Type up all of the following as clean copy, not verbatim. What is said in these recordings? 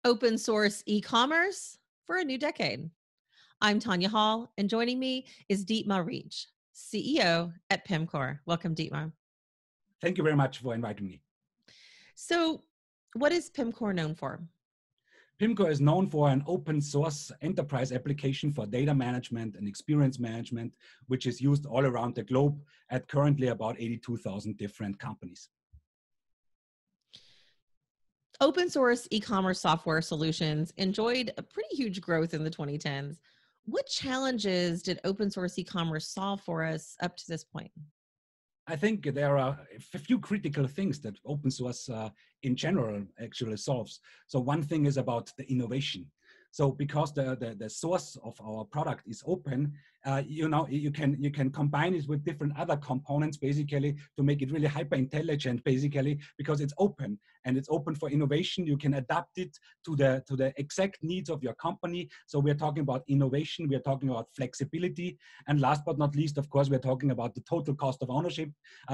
Open source e-commerce for a new decade. I'm Tonya Hall, and joining me is Dietmar Rietsch, CEO at Pimcore. Welcome, Dietmar. Thank you very much for inviting me. So, what is Pimcore known for? Pimcore is known for an open source enterprise application for data management and experience management, which is used all around the globe at currently about 82,000 different companies. Open source e-commerce software solutions enjoyed a pretty huge growth in the 2010s. What challenges did open source e-commerce solve for us up to this point? I think there are a few critical things that open source in general actually solves. So one thing is about the innovation. So because the source of our product is open, you can combine it with different other components basically to make it really hyper intelligent basically because it's open and it's open for innovation. You can adapt it to the exact needs of your company. So we're talking about innovation, we're talking about flexibility, and last but not least, of course, we're talking about the total cost of ownership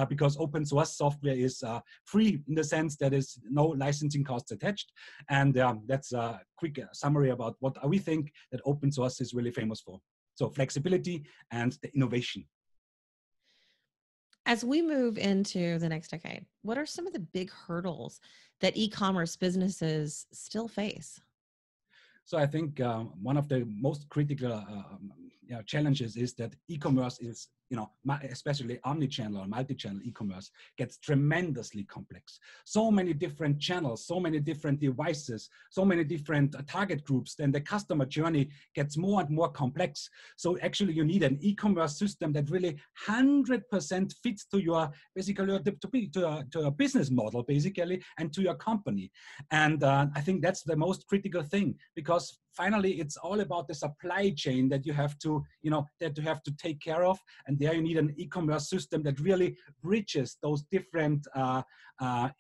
because open source software is free in the sense that is no licensing costs attached. And that's a quick summary about what we think that open source is really famous for. So flexibility and the innovation. As we move into the next decade, what are some of the big hurdles that e-commerce businesses still face? So I think one of the most critical challenges is that e-commerce is, especially omni-channel or multi-channel e-commerce gets tremendously complex. So many different channels, so many different devices, so many different target groups, then the customer journey gets more and more complex. So actually you need an e-commerce system that really 100% fits to your, basically to a business model basically and to your company. And I think that's the most critical thing because finally it's all about the supply chain that you have to, take care of. And there you need an e-commerce system that really bridges those different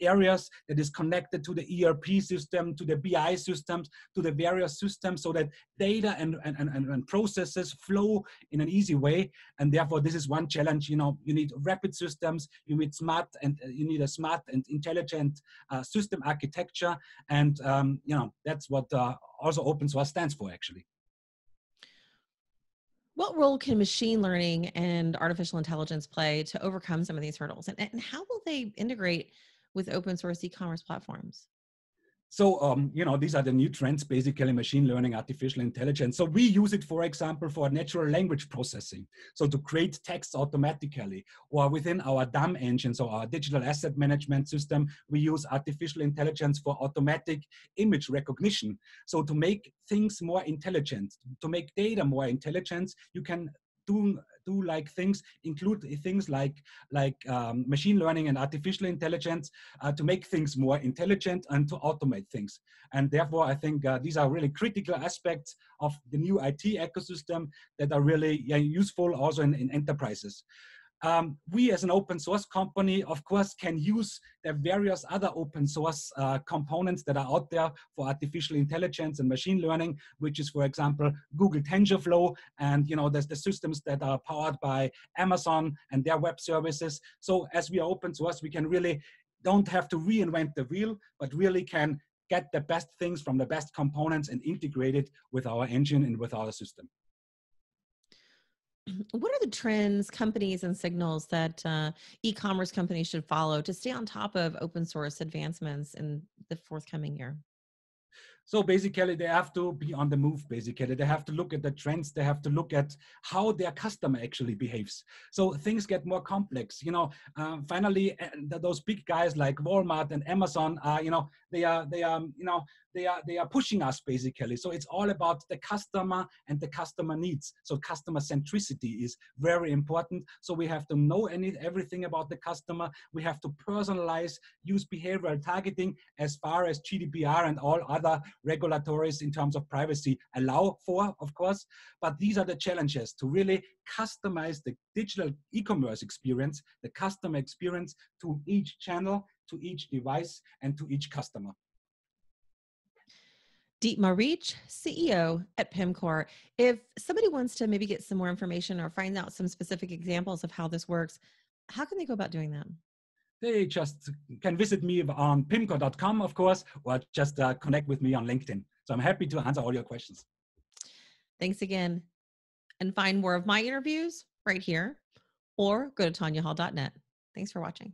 areas, that is connected to the ERP system, to the BI systems, to the various systems, so that data and processes flow in an easy way. And therefore, this is one challenge. You need rapid systems, you need you need a smart and intelligent system architecture, and that's what also open source stands for, actually. What role can machine learning and artificial intelligence play to overcome some of these hurdles? And how will they integrate with open source e-commerce platforms? So, these are the new trends, basically machine learning, artificial intelligence. So we use it, for example, for natural language processing. So to create text automatically, or within our DAM engine, so our digital asset management system, we use artificial intelligence for automatic image recognition. So to make things more intelligent, to make data more intelligent, you can do like things, include things like machine learning and artificial intelligence to make things more intelligent and to automate things. And therefore, I think these are really critical aspects of the new IT ecosystem that are really useful also in enterprises. We as an open source company, of course, can use the various other open source components that are out there for artificial intelligence and machine learning, which is, for example, Google TensorFlow, and there's the systems that are powered by Amazon and their web services. So as we are open source, we can really don't have to reinvent the wheel, but really can get the best things from the best components and integrate it with our engine and with our system. What are the trends, companies, and signals that e-commerce companies should follow to stay on top of open source advancements in the forthcoming year? So basically, they have to be on the move, basically. They have to look at the trends. They have to look at how their customer actually behaves. So things get more complex. Finally, those big guys like Walmart and Amazon are, they are pushing us, basically. So it's all about the customer and the customer needs. So customer centricity is very important. So we have to know everything about the customer. We have to personalize, use behavioral targeting as far as GDPR and all other regulatories in terms of privacy allow for, of course. But these are the challenges to really customize the digital e-commerce experience, the customer experience to each channel, to each device, and to each customer. Dietmar Rietsch, CEO at Pimcore. If somebody wants to maybe get some more information or find out some specific examples of how this works, how can they go about doing that? they just can visit me on pimcore.com, of course, or just connect with me on LinkedIn. So I'm happy to answer all your questions. Thanks again. And find more of my interviews right here or go to tonyahall.net. Thanks for watching.